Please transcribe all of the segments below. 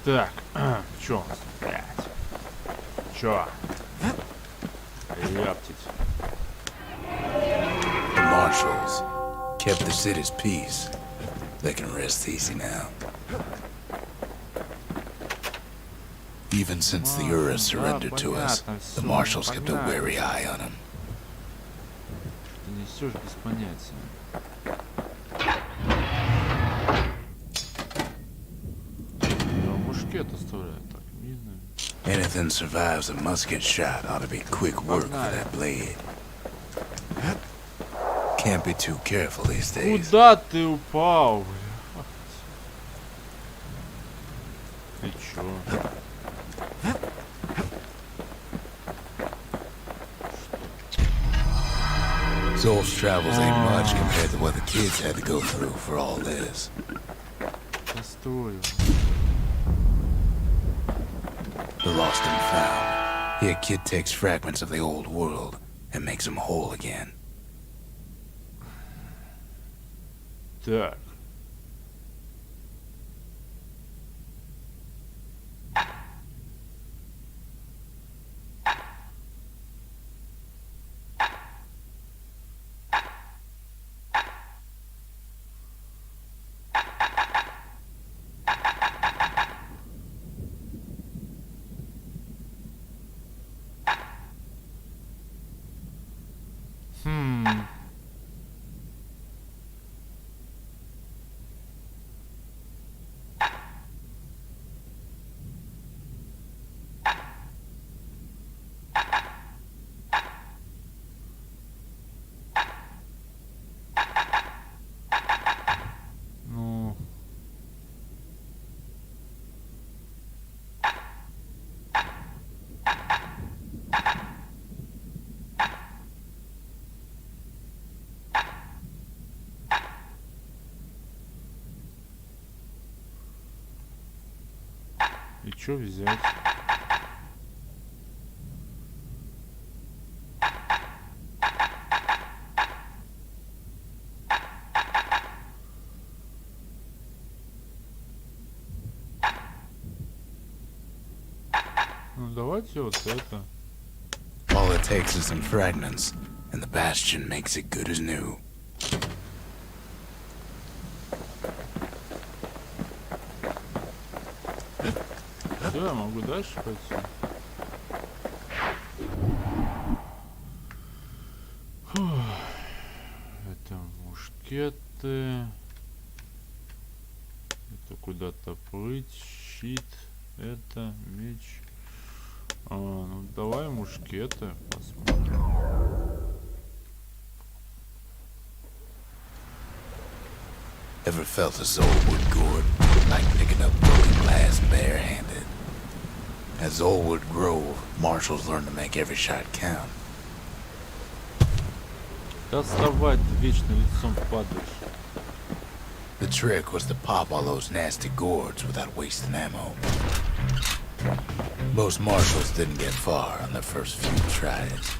Так, чё у нас? Блядь. Чё? Ляптить. The marshals kept the city's peace. They can rest easy now. Even since the Ura surrendered to us, the marshals kept a wary eye on him. Ты несёшь без понятия. Мушкет оставляют так, мины. Anything survives a musket shot ought to be quick work for that blade. Can't be too careful these days. Куда ты упал, блядь? Ты чё? Zol's travels ain't much compared to what the kids had to go through for all this. Постой. The lost and found. Here, kid takes fragments of the old world and makes them whole again. Так. Ну. И чё взять? Ну давайте вот это. All it takes is some fragments, and the Bastion makes it good as new. Все, я могу дальше пойти. Фух. Это мушкеты. Это куда-то плыть. Щит. Это меч. Ну давай мушкеты посмотрим. Ever felt a Zolwood gourd like picking up broken glass barehanded? At Zolwood Grove, marshals learned to make every shot count. Да вставай, ты вечно лицом падаешь. The trick was to pop all those nasty gourds without wasting ammo. Most marshals didn't get far on their first few tries.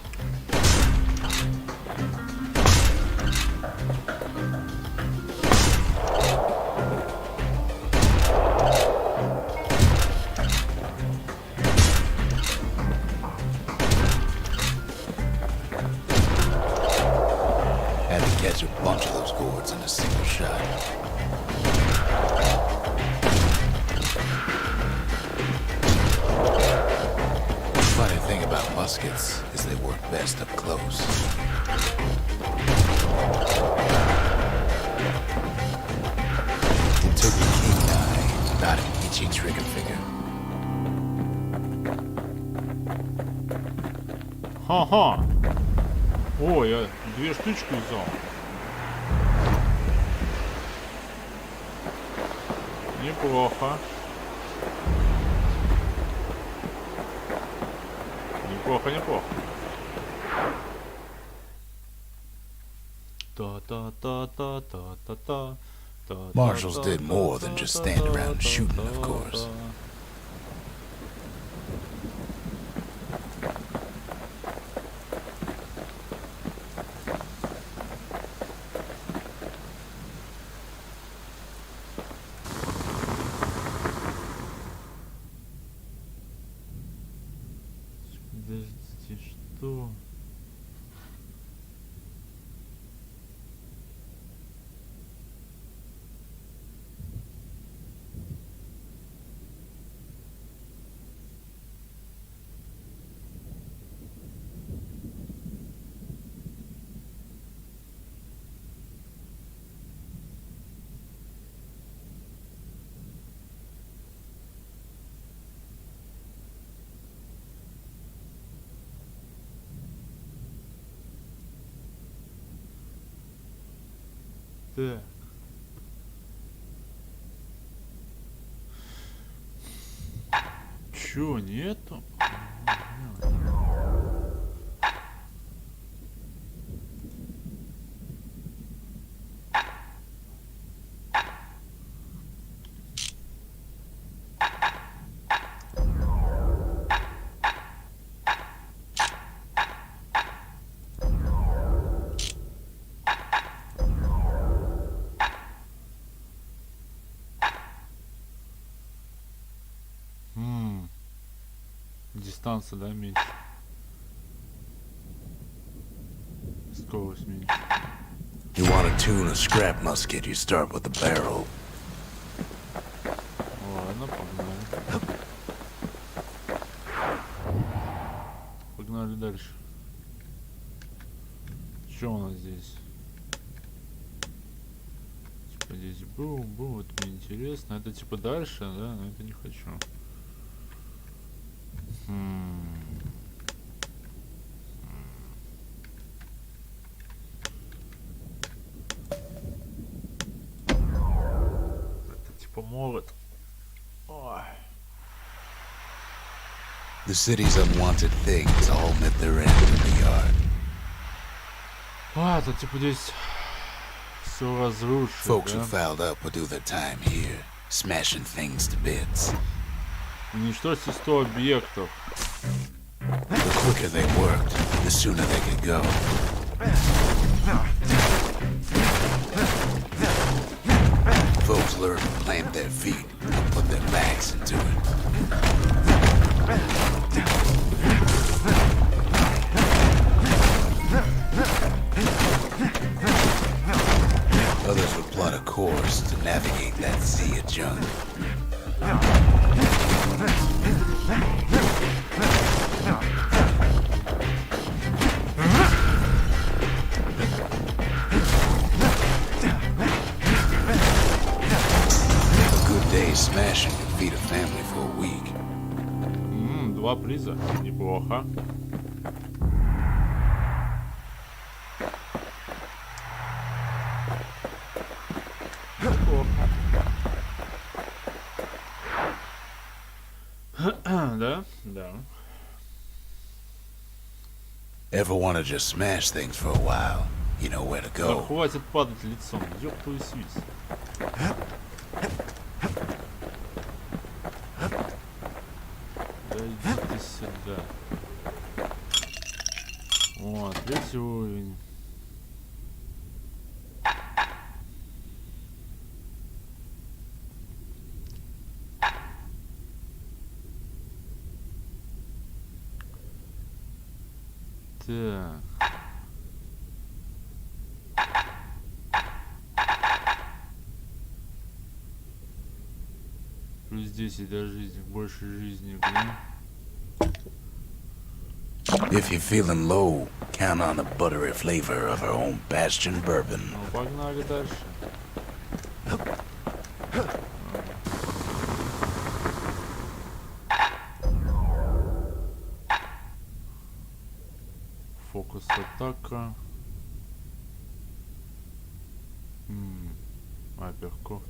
Had to catch a bunch of those gourds in a single shot. Funny thing about muskets is they work best up close. It took a keen eye, not an itchy trigger finger. Ха-ха. О, я 2 штучки взял. Неплохо. Неплохо, неплохо. Та-та-та-та-та-та-та. Marshals did more than just stand around shooting, of course. Так. Чё, нету? Дистанция, да, меньше. Скорость меньше. You want to tune a scrap musket, you start with the barrel. Ладно, погнали. Погнали дальше. Что у нас здесь? Типа здесь был, вот мне интересно. Это типа дальше, да? Но это не хочу. Это типа молот. Ой. The city's unwanted things all met their end in the yard. А, это типа здесь все разрушено. Folks да? who fouled up would do their time here, smashing things to bits. Уничтожьте 100 объектов. The quicker they worked, the sooner they could go. Folks learned to plant their feet and put their backs into it. Others would plot a course to navigate that sea of junk. A good day smashing can feed a family for a week. 2 приза. Неплохо. Да? Да. Ever want to just smash things for a while? You know where to Да go. хватит падать лицом. Ёб твою свись. Да иди ты сюда. О, 3-й уровень. Так. Плюс 10 до жизни, больше жизни, блин. If you're feeling low, count on the buttery flavor of our own Bastion bourbon. Ну, погнали дальше. Фокус атака. Апперкот.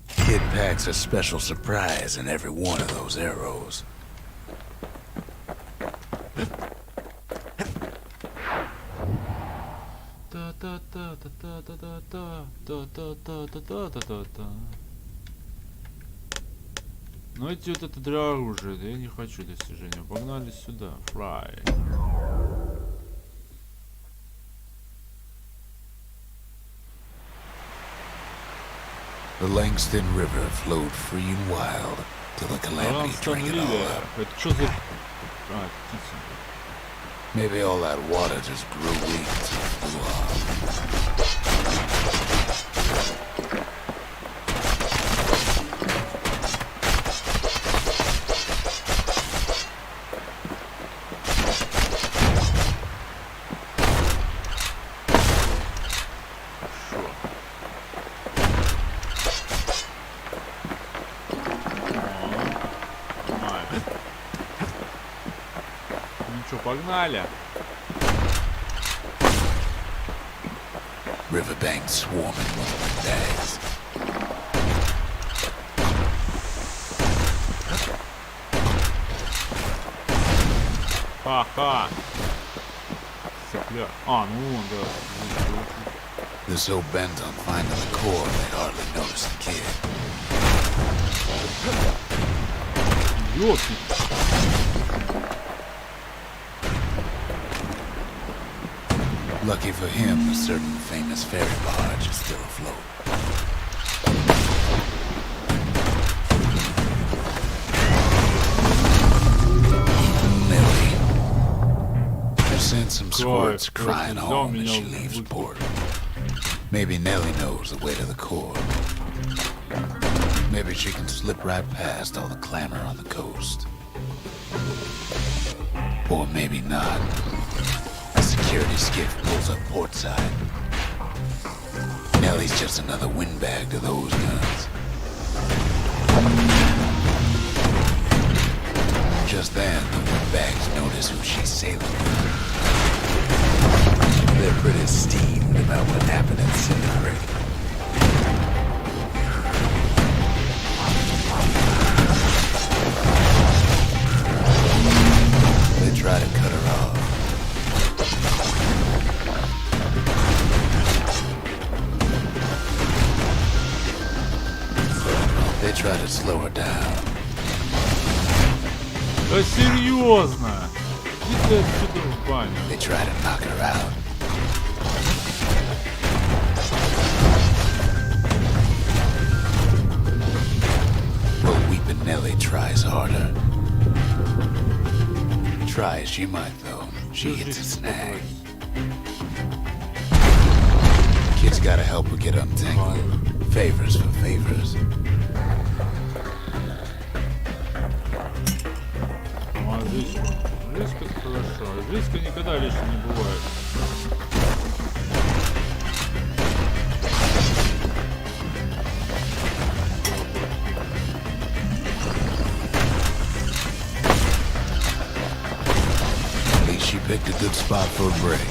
Kid packs a special surprise in every one of those arrows. Ну эти вот это для оружия, да я не хочу достижения. Погнали сюда, фрай. The Langston River flowed free and wild till the calamity drank it all up. Это что за... А, птица. Maybe all that water just grew weak and blew off. погнали. Riverbank swarming with bags. Ха-ха. Цепля. А, ну да. They're so bent on finding the core, they hardly notice the kid. Ёпки. Lucky for him, a certain famous ferry barge is still afloat. Nellie. I've seen some squirts crying home as she leaves port. Maybe Nellie knows the way to the core. Maybe she can slip right past all the clamor on the coast. Or maybe not. A security skiff pulls up portside. Nellie's just another windbag to those guns. Just then, the windbags notice who she's sailing with. They're pretty steamed about what happened in Sergey. They try to cut her off. They try to slow her down. Да серьезно? Иди отсюда в баню. They try to knock her out. But weeping Nellie tries harder. Try as she might, though, she hits a snag. Kid's gotta help her get untangled. Favors for favors. Ну, а здесь близко хорошо. Близко никогда лишним не бывает. At least she picked a good spot for a break,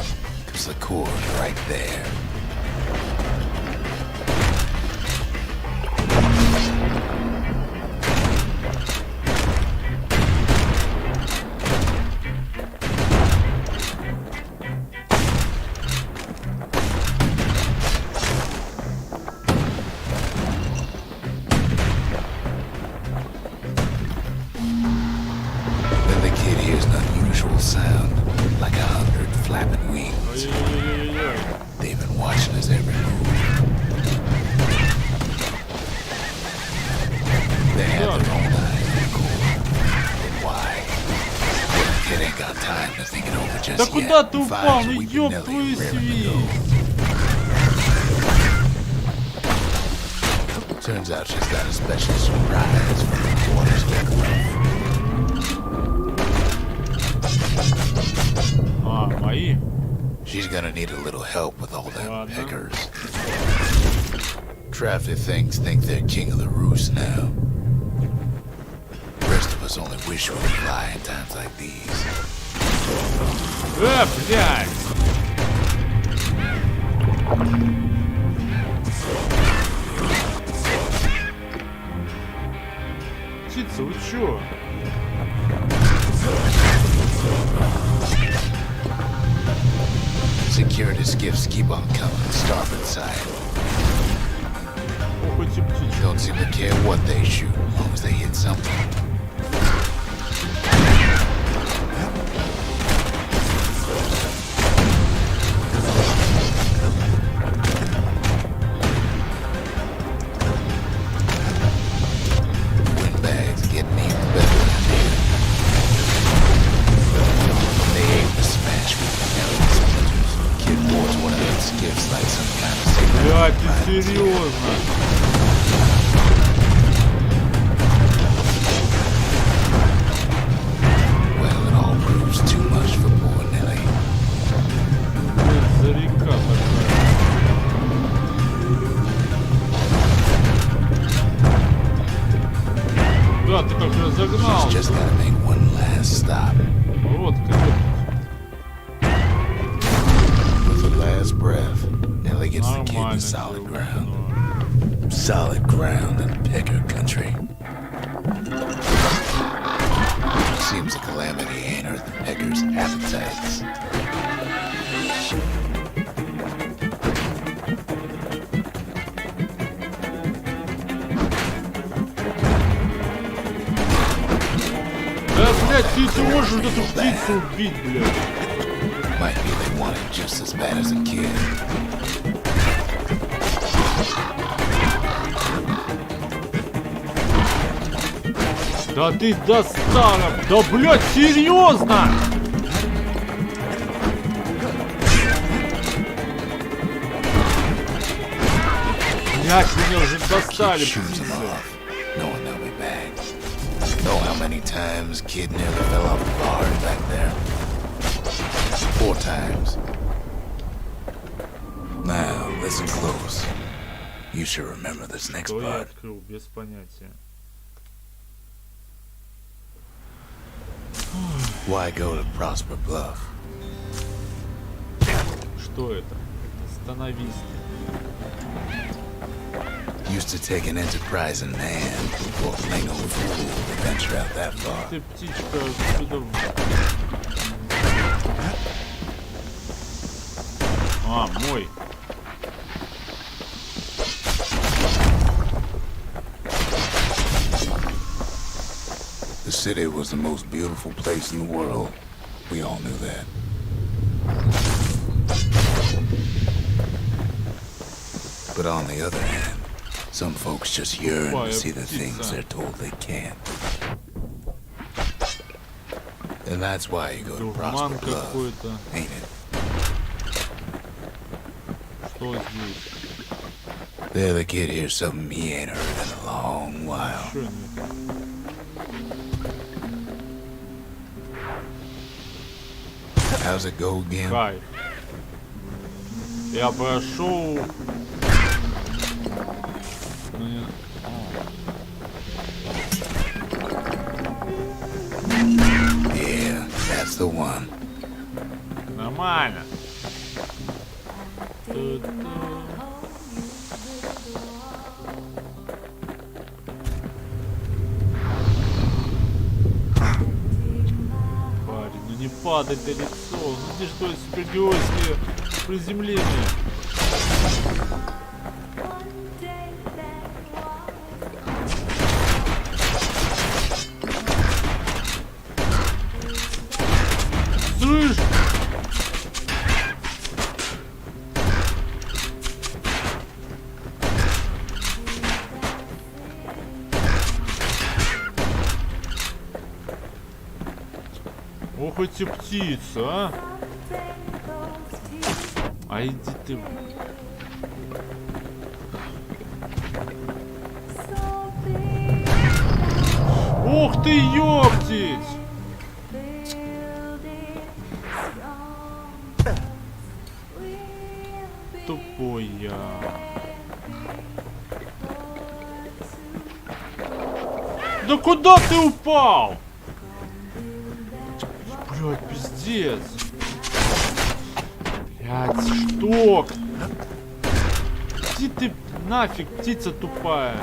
cause the core's right there. Then the kid hears an unusual sound, like 100 flapping wings. Ой-ой-ой-ой-ой. They've been watching his every move. They have their own eyes on the core. But why? The kid ain't got time to think it over just Да yet. куда ты упал? Finds Ну weeping ёб Nellie твою raring to свинь! go. Turns out she's got a special surprise from the quarters getaway. А, мои? She's gonna need a little help with all them Ладно. pickers. Traffic things think they're king of the roost now. The rest of us only wish we could fly in times like these. Блядь! Птица, вы чё? Security skiffs keep on coming, starboard side. Ох, эти птички. Don't seem to care what they shoot, as long as they hit something. Windbags getting even better than they. They aim to smash with Nelly splinters. Kid boards one of them skiffs like some kind of signal. Блядь, ты серьезно? Well, it all proves too much for poor Nelly. Блядь, за река такая. Да, ты как разогнал. She's just gotta make one last stop. Вот как. the solid ground. Solid ground in pecker country. Seems a calamity ain't hurt the peckers' appetites. Да, блядь, ты можешь вот эту птицу убить, блядь. Might be they want it just as bad as a kid. Да ты достала! Да, блядь, серьезно! Блядь, меня уже достали, птицы. Knowing they'll be back. Know how many times kid nearly fell off the bars back there? 4 times. Now, listen close. You should remember this next Что я part. открыл, без понятия. Why go to Prosper Bluff? Что это? Остановись. Used to take an enterprising man or plain old fool to venture out that far. Ты птичка сюда. А, мой. The city was the most beautiful place in the world. We all knew that. But on the other hand, some folks just yearn to see the things they're told they can't. And that's why you go to Prosper Bluff, ain't it? Что здесь? There the kid hears something he ain't heard in a long while. How's it go again? Кайф. Я прошел. Ну, не... Yeah, that's the one. Нормально. Парень, ну не падай ты лицо. Ну ты что, супергеройские приземления. Слышь! Ох, эти птицы, а! А иди ты. Ух ты, ёптить! Тупой я. Да куда ты упал? Блядь, пиздец. Блядь, что? Иди ты нафиг, птица тупая.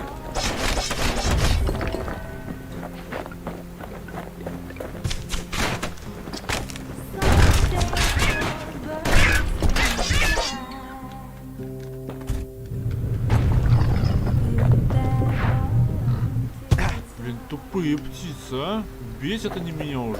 Блин, тупые птицы, а? Бесят они меня уже.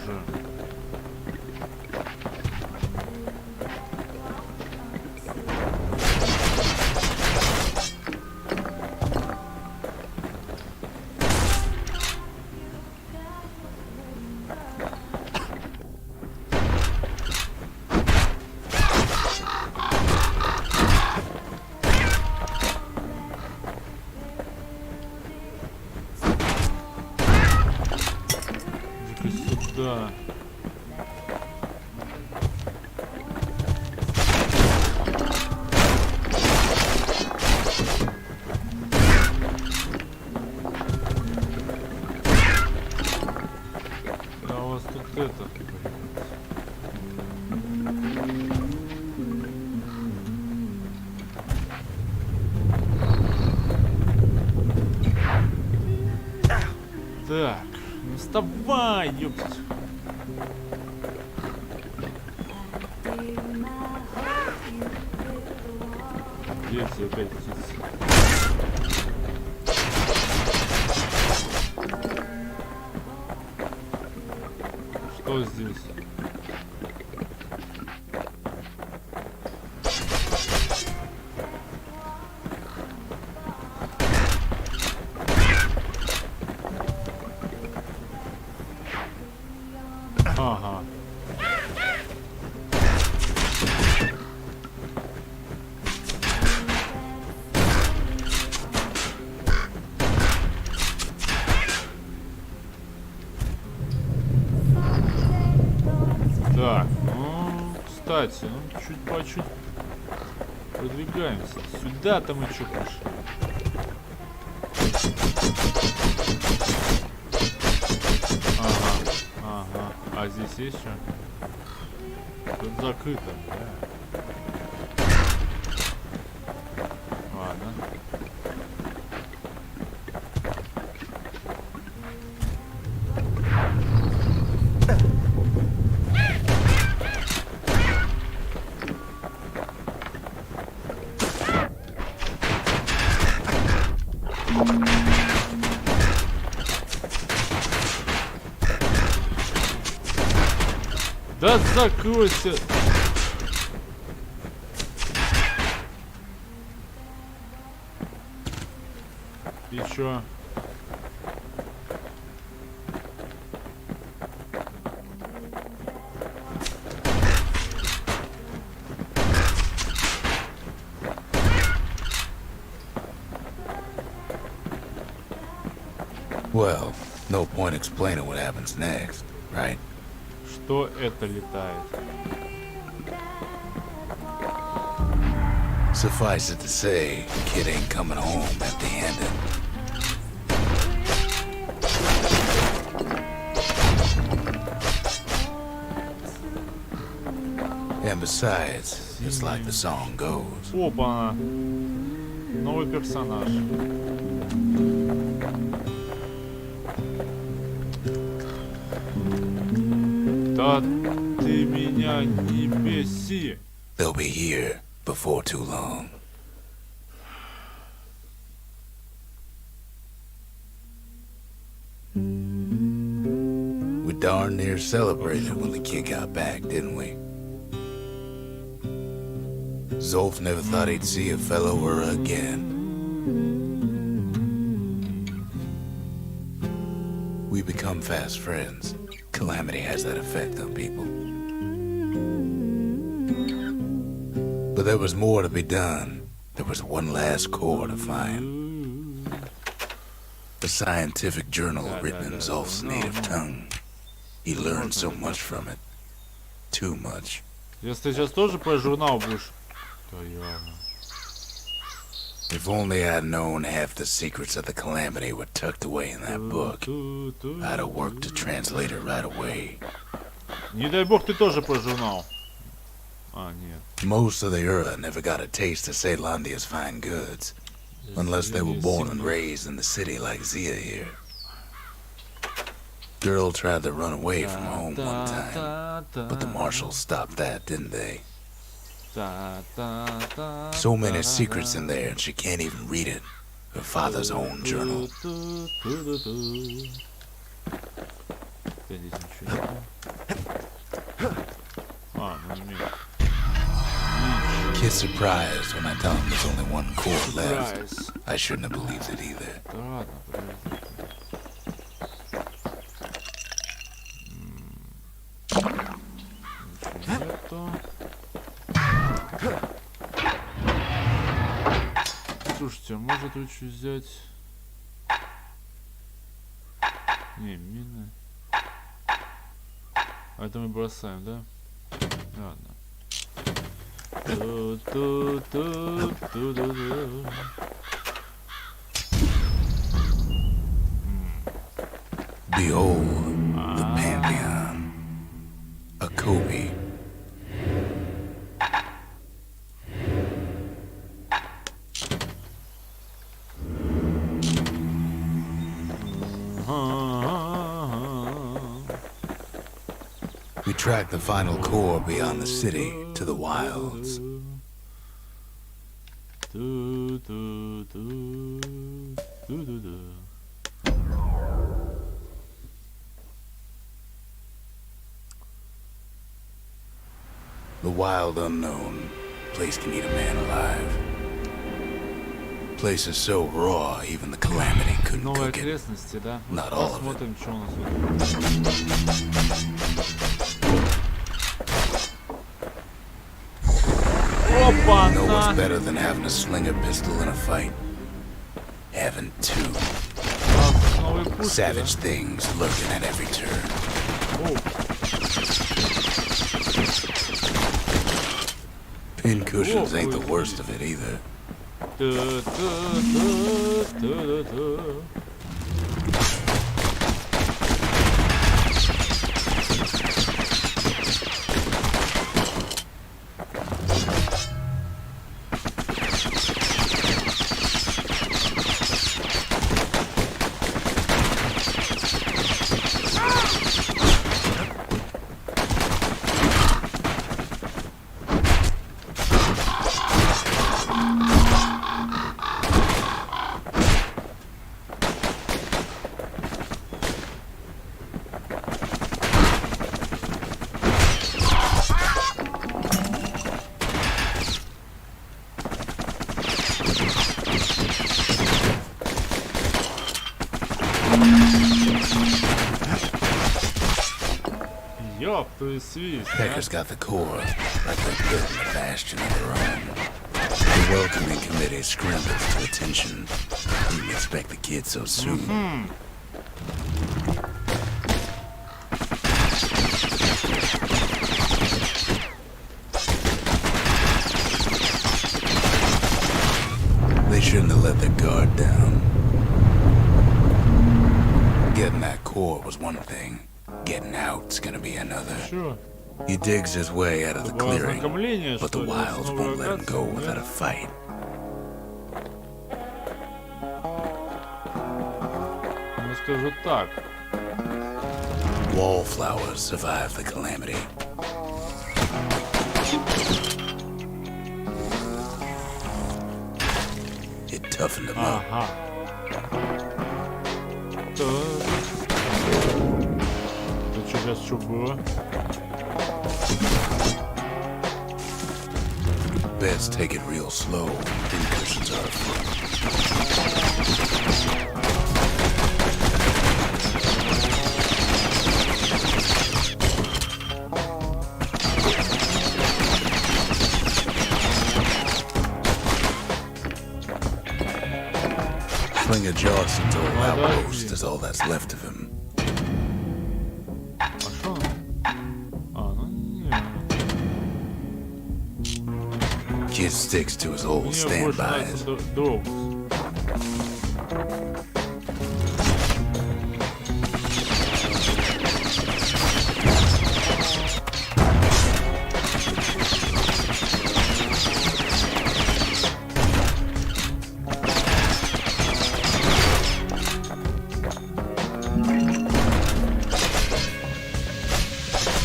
Да. А у вас тут это. Так, ну вставай, ёптать. Велзи опять птица. Что здесь? Ага. Так, ну, кстати, ну, чуть по чуть продвигаемся. Сюда-то мы что пошли? Ага, ага. А здесь есть что? Тут закрыто, да. Ладно. Да закройся! И чё? Well, no point explaining what happens next, right? Что это летает? Suffice it to say, kid ain't coming home empty-handed. And besides, it's like the song goes. Опа! Новый персонаж. Да ты меня не беси! They'll be here before too long. We darn near celebrated when the kid got back, didn't we? Zolf never thought he'd see a fellow her again. We become fast friends. Calamity has that effect on people. But there was more to be done. There was one last core to find. A scientific journal written in Zolf's native tongue. He learned so much from it. Too much. Если ты сейчас тоже про журнал будешь, то явно. If only I'd known half the secrets of the Calamity were tucked away in that book, I'd have worked to translate it right away. Не дай бог ты тоже про журнал. А, нет. Most of the Ura never got a taste of Ceylondia's fine goods, unless they were born and raised in the city like Zia here. Girl tried to run away from home one time, but the marshals stopped that, didn't they? So many secrets in there, and she can't even read it. Her father's own journal. Kid's surprised when I tell him there's only one core left. I shouldn't have believed it either. Слушайте, а может лучше взять... Не, мины. А это мы бросаем, да? Ладно. Behold, the Pantheon. A Kobe. Track the final core beyond the city to the wilds. The wild unknown. Place can eat a man alive. Place is so raw, even the calamity couldn't Новые cook it. окрестности, да? Not all of it. Посмотрим, что у нас тут. Опа, You know what's на! better than having to sling a pistol in a fight? Having two. Новые пушки, Savage things lurking at every turn. да? О, Pincushions ain't the worst of it either. Та-та-та-та-та-та. Ёп, твою свист, Pecker's got the core, like they're building a bastion of their own. The welcoming committee scrambles to attention. Didn't expect the kid so soon. They shouldn't have let their guard down. Getting that core was one thing. Getting out's gonna be another. Чё? He digs his way out of the Это было clearing, ознакомление, but что the ли, с wilds новой won't let him go локацией, without нет? a fight. Ну скажу так. Wallflowers survived the calamity. It toughened them up. Ага. Это что сейчас что было? Best take it real slow. Pincushions are afoot. Sling a Johnson's old outpost is all that's left of him. А что? А, ну нет. Kid sticks to his old Мне больше standbys. нравится Дроус.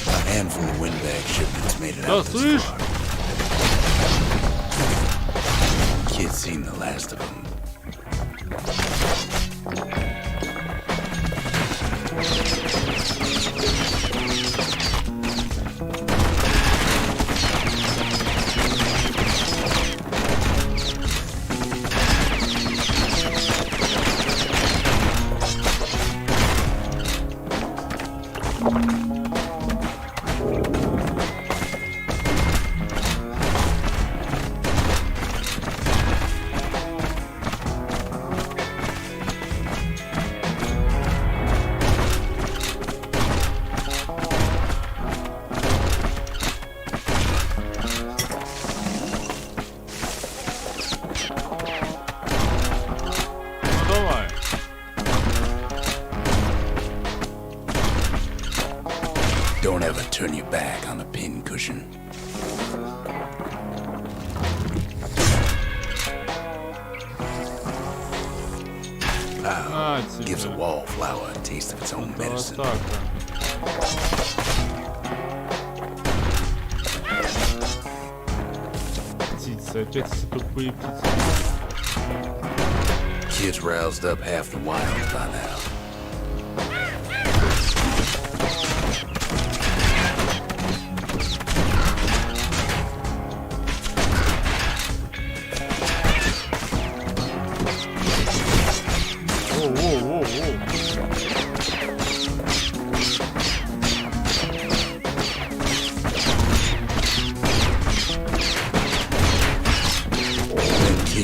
A handful of windbag shipments made it Да, out this слышь? far. Kid's seen the last of them. Ну давай. Don't ever turn your back on the pincushion. На тебе. Gives a wallflower a taste of its own Это medicine. атака. птицы, опять эти тупые птицы. Kids roused up half the wild by now.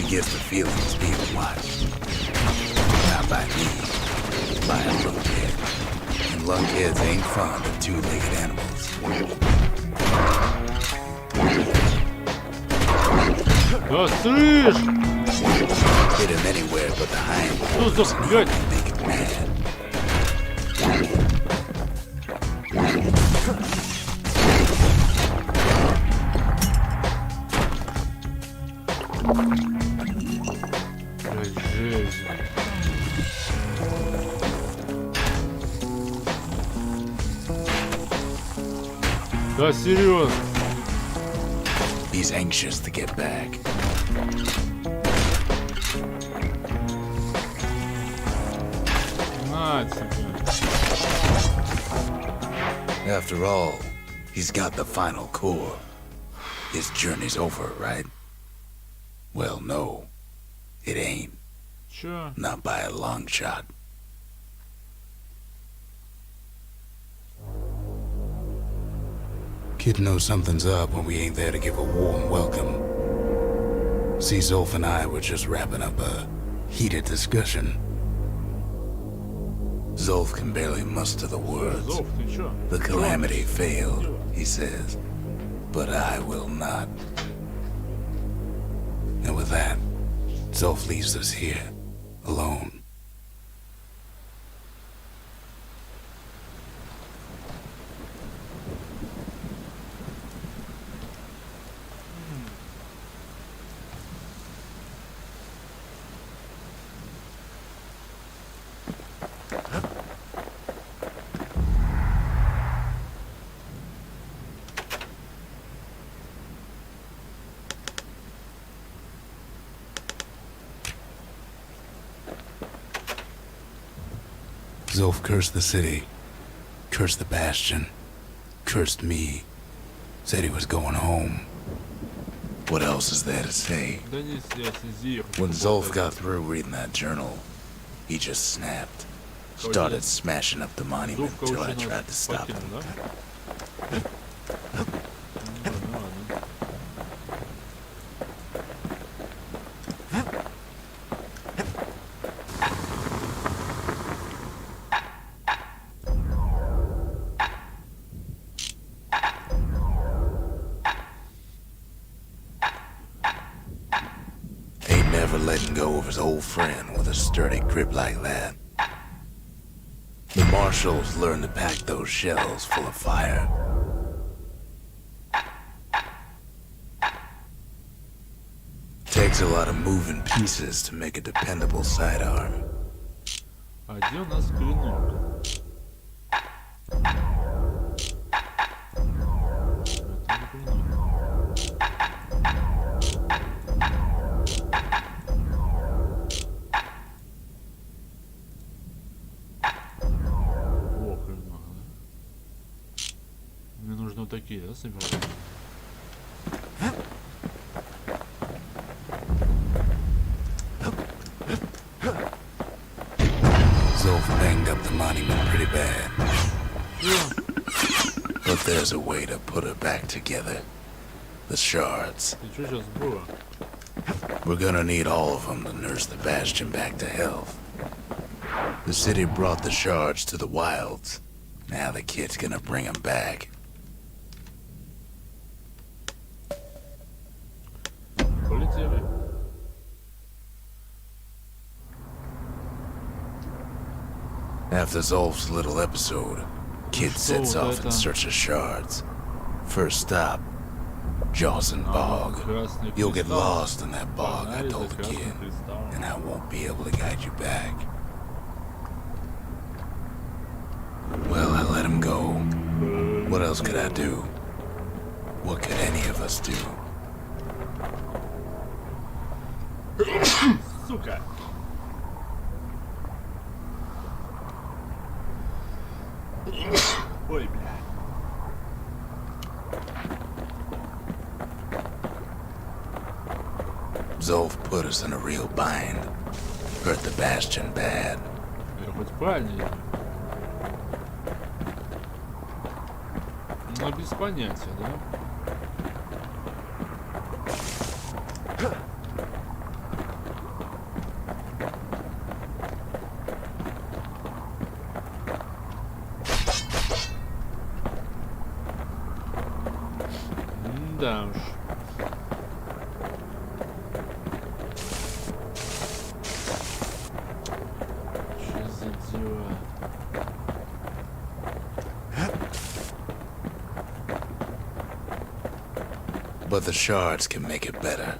Gets the feeling he's being watched. Not by me, by a lunkhead. And lunkheads ain't fond of two-legged animals. Да слышь! Hit him anywhere but the hind Что за блядь? make it mad. Да серьезно. He's anxious to get back. На тебе. After all, he's got the final core. His journey's over, right? Well, no, it ain't. Чё? Not by a long shot. Kid knows something's up when we ain't there to give a warm welcome. See, Zolf and I were just wrapping up a heated discussion. Zolf can barely muster the words. Зов, ты чё? The calamity failed, he says, but I will not. And with that, Zolf leaves us here, alone. Zolf cursed the city, cursed the Bastion, cursed me, said he was going home. What else is there to say? Да не здесь, Зир. When Zolf got through reading that journal, he just snapped. Started smashing up the monument till I tried to stop him. Ain't never letting go of his old friend with a sturdy grip like that. The marshals learned to pack those shells full of fire. Takes a lot of moving pieces to make a dependable sidearm. А где у нас клинок? Мне нужно вот такие, да, собирать? Zolf banged up the monument pretty bad. But there's a way to put it back together. The shards. И что сейчас было? We're gonna need all of them to nurse the Bastion back to health. The city brought the shards to the wilds. Now the kid's gonna bring them back. Полетели. After Zolf's little episode, kid sets off in search of shards. First stop, Jawson Bog. You'll get lost in that bog, I told the kid, and I won't be able to guide you back. Well, I let him go. What else could I do? What could any of us do? Сука. Ой, бля. Zolf put us in a real bind. Hurt the Bastion bad. Я хоть правильно я. Ну, без понятия, да? Да уж. Что за дела? But the shards can make it better.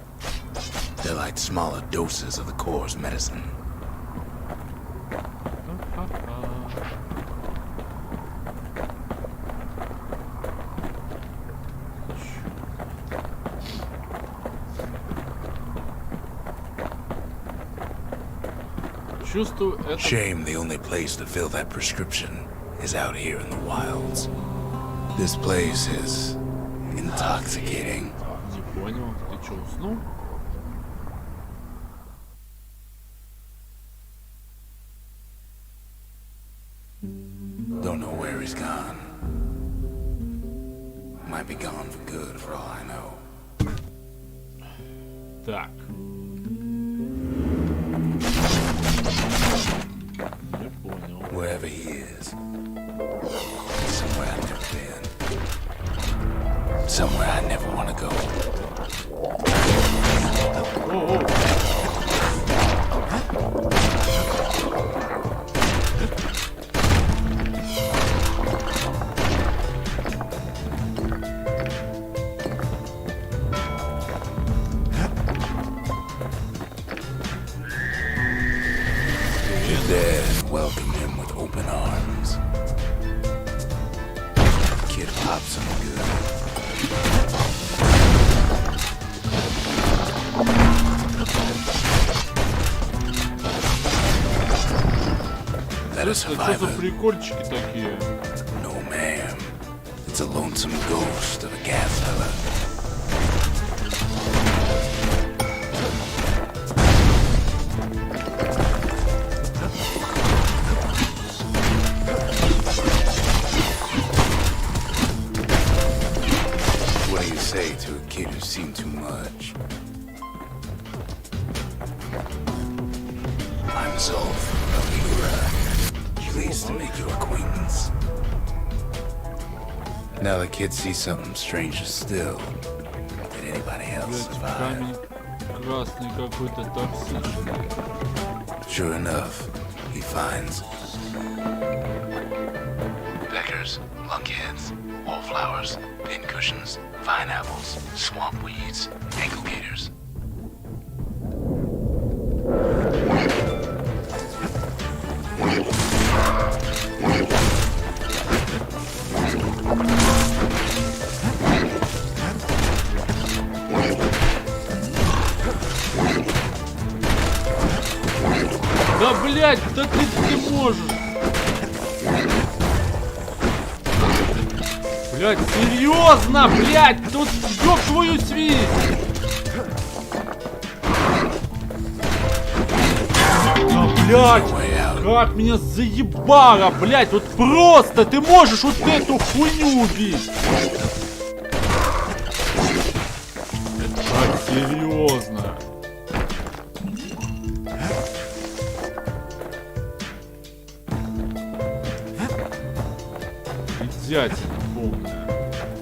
They're like smaller doses of the core's medicine. Чувствую это. Shame the only place to fill that prescription is out here in the wilds. This place is intoxicating. Не понял, ты чё, уснул? Don't know where he's gone. Might be gone for good for all I know. Так. Не понял. Wherever he is. Somewhere I've never been. Somewhere I never want to go. О-о. His dad welcomed him with open arms. Kid pops him good. Let us Что за survive. прикольчики такие? No, ma'am. It's a lonesome ghost of a gas fella. What do you say to a kid who's seen too much? I'm Zolf of Igaraim. Pleased to make your acquaintance. Now the kid sees something stranger still. Did anybody else Блять, survive? камень красный какой-то токсичный. Sure enough, he finds peckers, lunkheads, wallflowers, pincushions, vine apples, swamp weeds, ankle gators. Да блять, да ты можешь! Блять, серьезно, блять, тут ёб твою свись! Да блять, как меня заебало, блять, вот просто ты можешь вот эту хуйню убить! Так серьезно.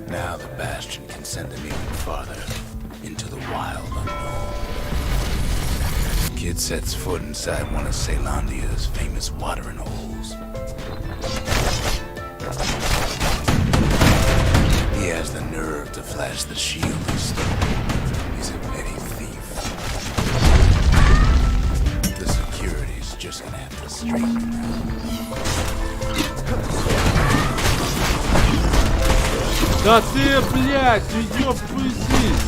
Now the Bastion can send him even farther into the wild unknown. Kid sets foot inside one of Ceylondia's famous watering holes. He has the nerve to flash the shield he stole. He's a petty thief. The security's just gonna have to straighten him out. Да ты, блядь, ёб твою здесь!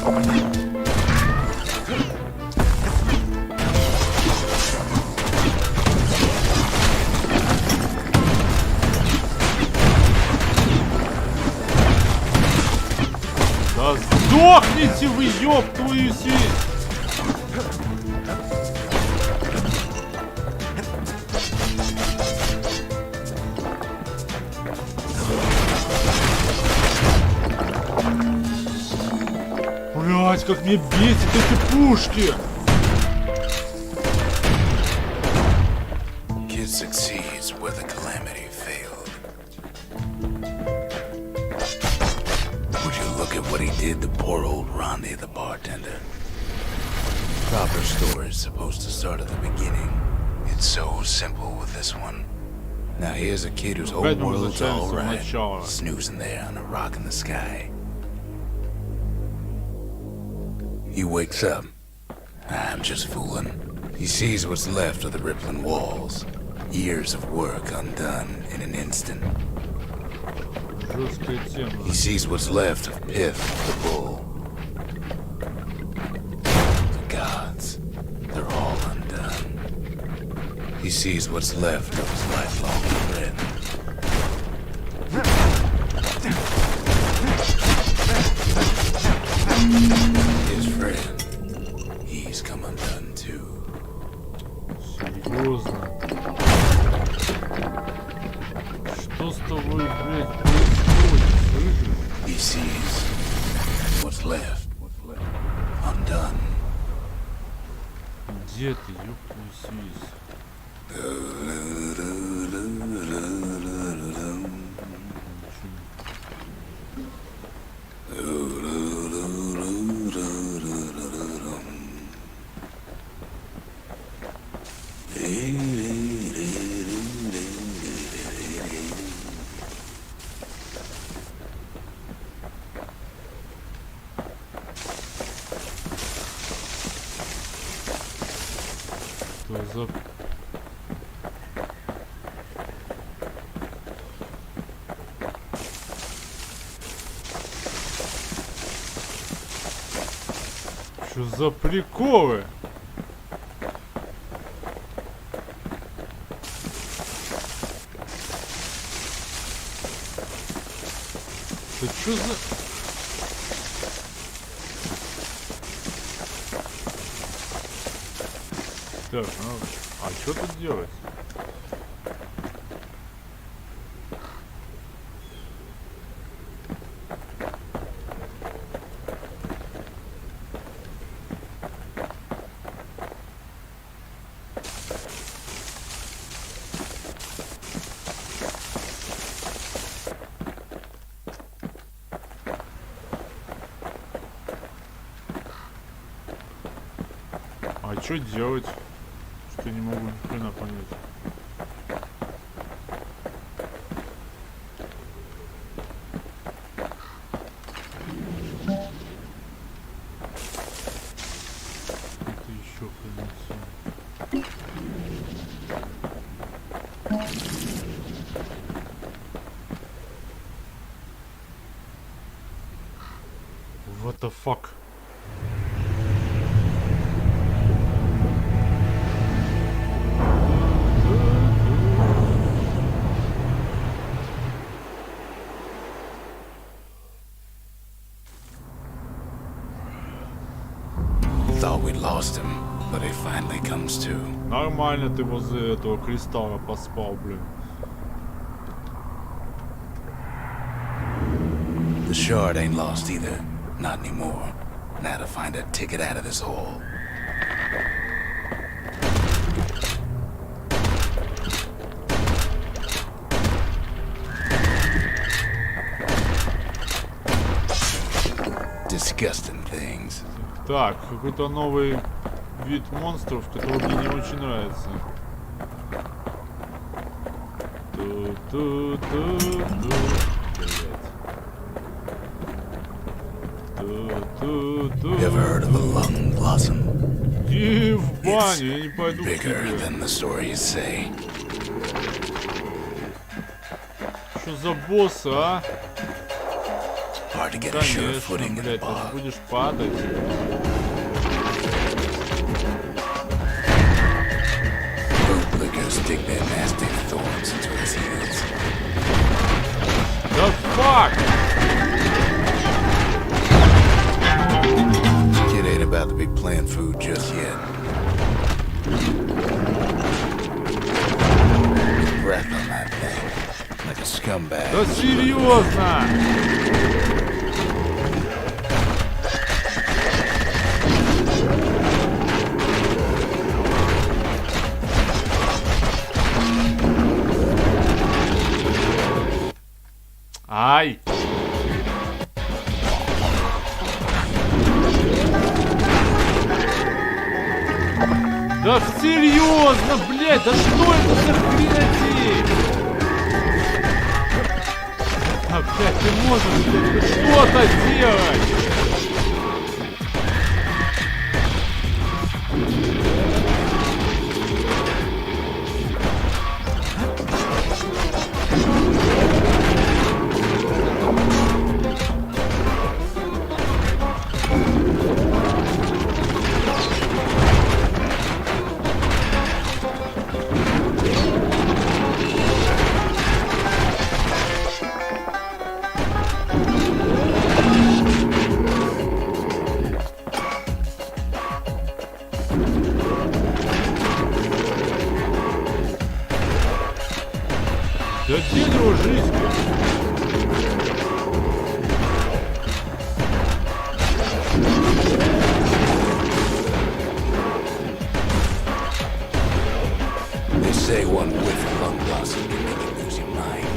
Да сдохните вы, ёб твою сеть! Блять, как мне бесит эти пушки! Kid succeeds where the calamity failed. Would you look at what he did to poor old Rondi, the bartender? Proper story is supposed to start at the beginning. It's so simple with this one. Now here's a kid whose whole world's alright, snoozing there on a rock in the sky. He wakes up. I'm just fooling. He sees what's left of the rippling walls. Years of work undone in an instant. He sees what's left of Piff, the bull. The gods, they're all undone. He sees what's left of his lifelong friend. His friend, he's come undone too. Серьезно? Что с тобой, блядь, происходит, слышишь? He sees what's left undone. Где ты, ёб твою связь? Что за... Что за приколы? Да что за... Так, ну, а что тут делать? А что делать? Что не могу ни хрена понять. Это еще хрена. What the fuck? Thought we'd lost him, but he finally comes to. Нормально ты возле этого кристалла поспал, блин. The shard ain't lost either. Not anymore. Now to find a ticket out of this hole. Disgusting things. Так, какой-то новый вид монстров, который мне не очень нравится. Ever heard of a lung blossom? Иди в баню, я не пойду к Bigger тебе. than the stories say. Что за босс, а? Hard to get a sure Конечно, footing in the блядь, ты же bog. будешь падать. Bootlickers dig their nasty thorns into his heels. The fuck? Kid ain't about to be playing food just yet. Breath on that thing, like a scumbag. Да серьезно? Ай! Да серьезно, блядь, да что это за хренотень? А, блядь, ты можешь, блядь, что-то делать? Да где его жизнь? They say one whiff of lung blossom can make you lose your mind.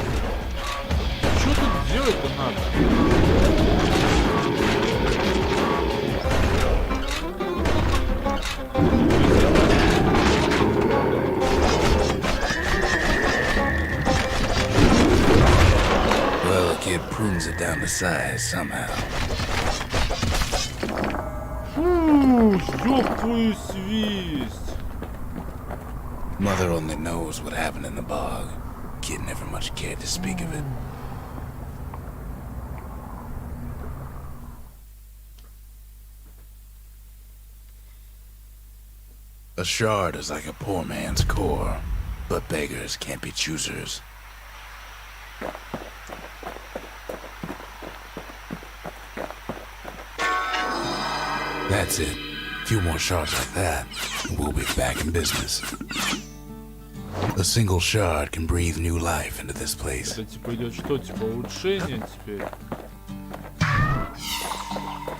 Что тут делать-то надо? Well, a kid prunes it down to size somehow. Фу, ёб твою свисть. Mother only knows what happened in the bog. Kid never much cared to speak of it. A shard is like a poor man's core, but beggars can't be choosers. That's it. A few more shards like that, and we'll be back in business. A single shard can breathe new life into this place. Это типа идет что? Типа улучшение теперь?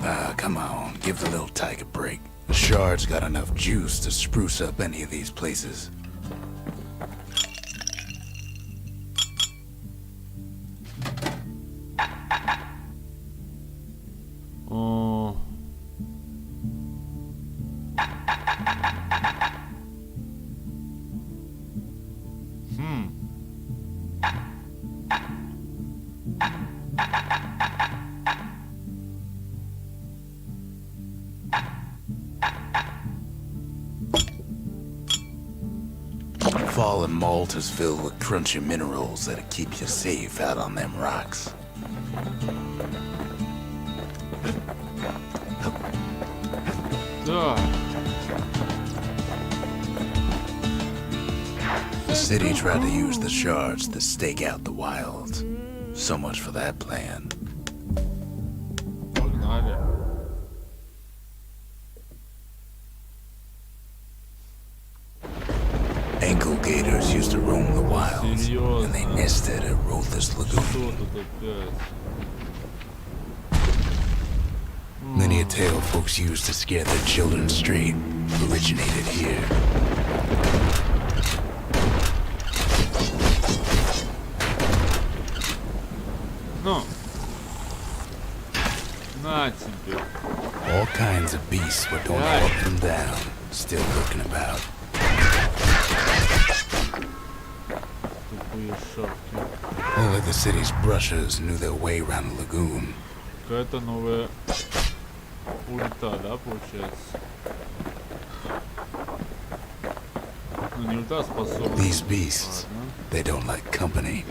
Ah, come on, give the little tyke a break. The shard's got enough juice to spruce up any of these places. О. Fallen malt is filled with crunchy minerals that'll keep you safe out on them rocks. Да. The city tried to use the shards to stake out the wilds. So much for that plan. Погнали. Ankle gators used to roam the wilds, Серьезно? and they nested at Rothes Что Lagoon. тут опять? Many a tale folks used to scare their children straight originated here. Ну. На тебе. All kinds of beasts were going Right. up and down, still looking about. Тупые шапки. Only the city's brushers knew their way around the lagoon. Какая-то новая ульта, да, получается? Ну, не ульта, а способность. These beasts, Ладно. they don't like company.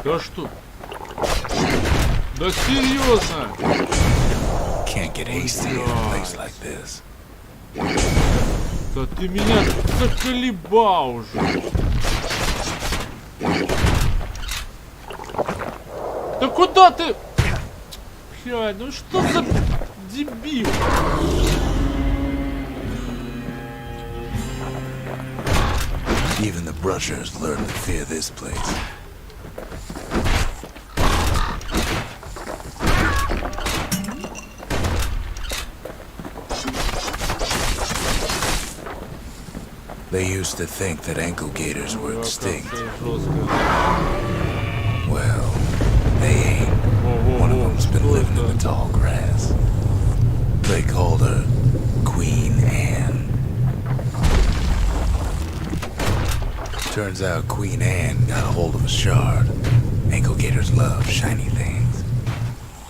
Да что? Да серьезно? Can't get hasty in a place like this. Да ты меня заколебал уже. Да куда ты? Бля, ну что за дебил? Even the brushers learn to fear this place. They used to think that ankle gators were extinct. Well, they ain't. One of them's been living in the tall grass. They called her Queen Anne. Turns out Queen Anne got a hold of a shard. Ankle gators love shiny things.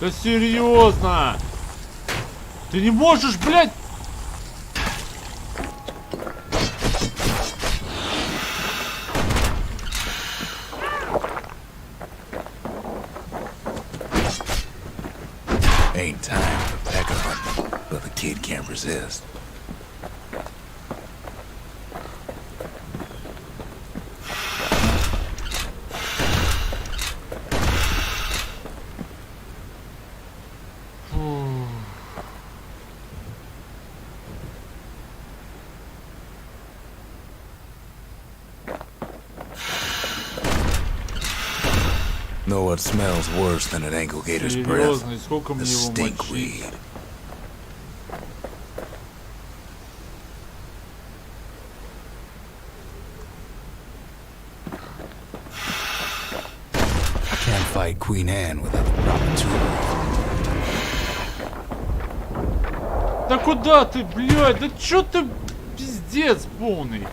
Да серьезно? Ты не можешь, блядь? Ain't time for pecker hunting, but the kid can't resist. Know what smells worse than an ankle gator's breath? Серьезно, и сколько The мне его мочить? stinkweed. Can't fight Queen Anne without the proper tools. Да куда ты, блядь? Да чё ты пиздец полный?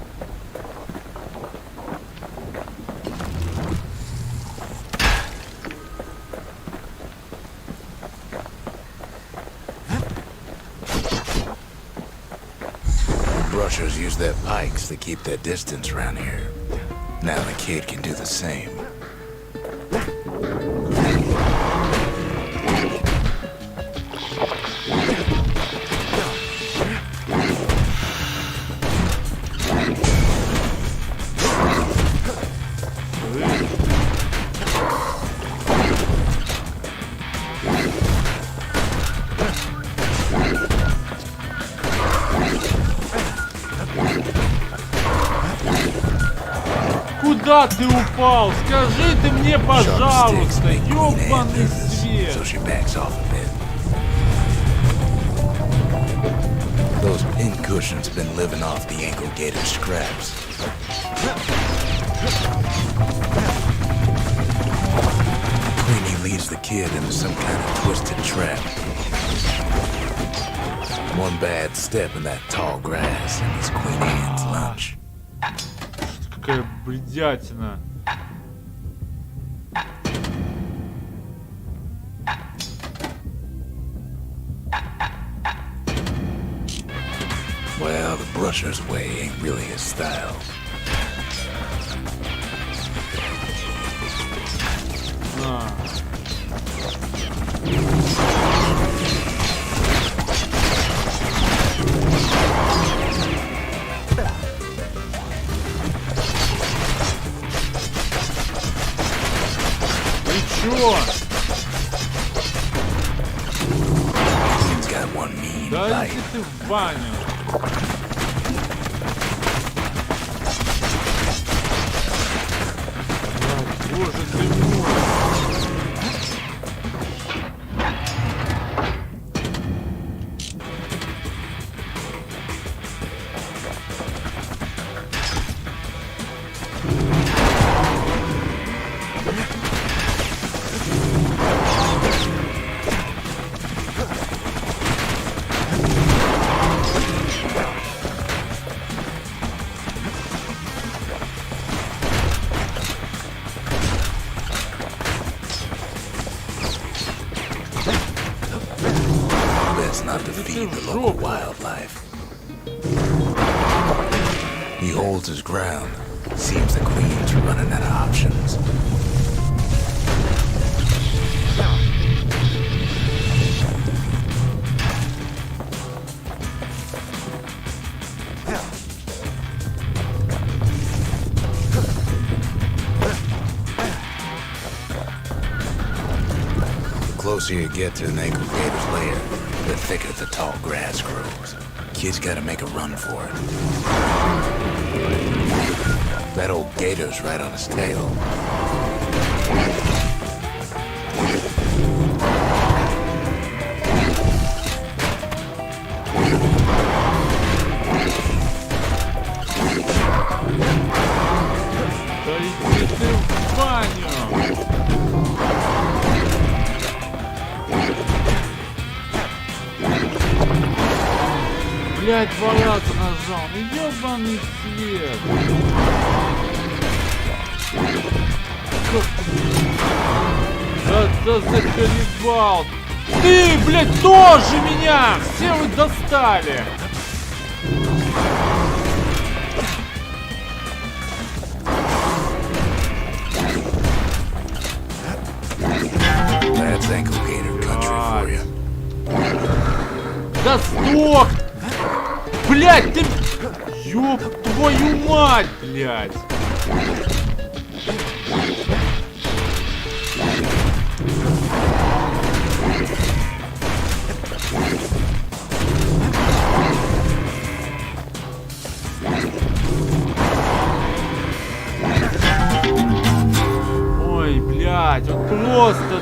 Brushers use their pikes to keep their distance around here. Now the kid can do the same. Куда ты упал? Скажи ты мне, пожалуйста, ёбаный свет. So she backs off a bit. Those pin cushions been living off the ankle gator scraps. Queenie leads the kid into some kind of twisted trap. One bad step in that tall grass and it's Queen Anne's lunch. Какая бредятина. Well, the brusher's way ain't really his style. He's got one mean Да bite. иди ты в баню. Боже ты мой. Not to feed the local wildlife. He holds his ground. Seems the queen's running out of options. closer you get to an ankle gator's lair, the thicker the tall grass grows. Kid's gotta make a run for it. That old gator's right on his tail. Да иди ты в баню! Блять, 2 раза нажал, ну ёбаный свет! Да заколебал! Ты, блядь, тоже меня! Все вы достали! That's ankle gator country for you. Да сдох! Блять, ты... Ёб твою мать, блядь! Ой, блядь, вот просто...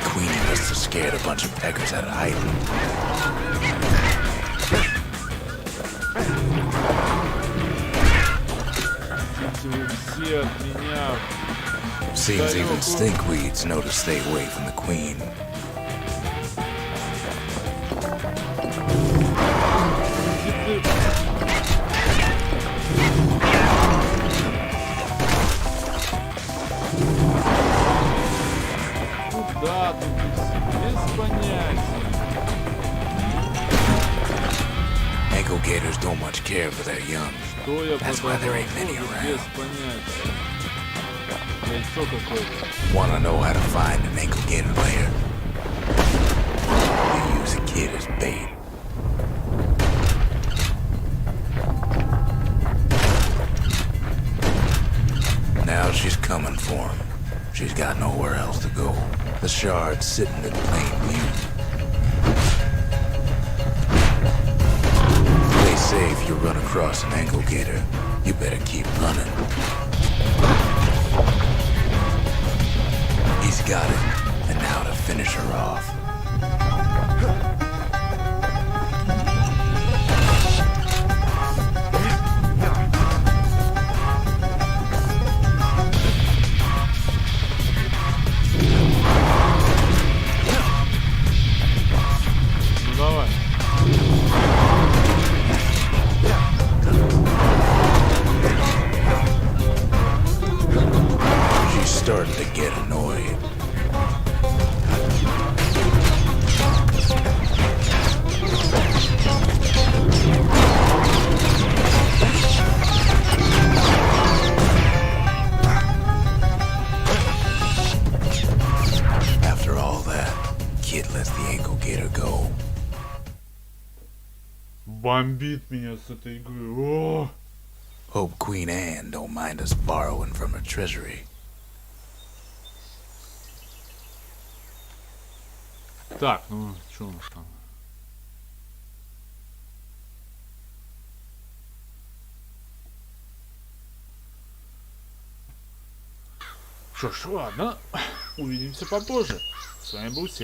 Queenie must have scared a bunch of peckers out of hiding. Все от меня. Seems even stinkweeds know to stay away from the queen. Куда ты? Без понятия. Ankle gators don't much care for their young. Что я That's why there ain't many подавал? Без понятия. Яйцо какое-то. Wanna know how to find an ankle gator lair? You use a kid as bait. Now she's coming for him. She's got nowhere else to go. The shard's sitting in plain view. They say if you run across an ankle gator, you better keep running. He's got it, and now to finish her off. Ну давай. She's starting to get annoyed. After all that, kid lets the ankle gator go. Бомбит меня с этой игры. О! Hope Queen Anne don't mind us borrowing from her treasury. Так, ну что у нас там? Что ж, ладно. Увидимся попозже. С вами был Серый.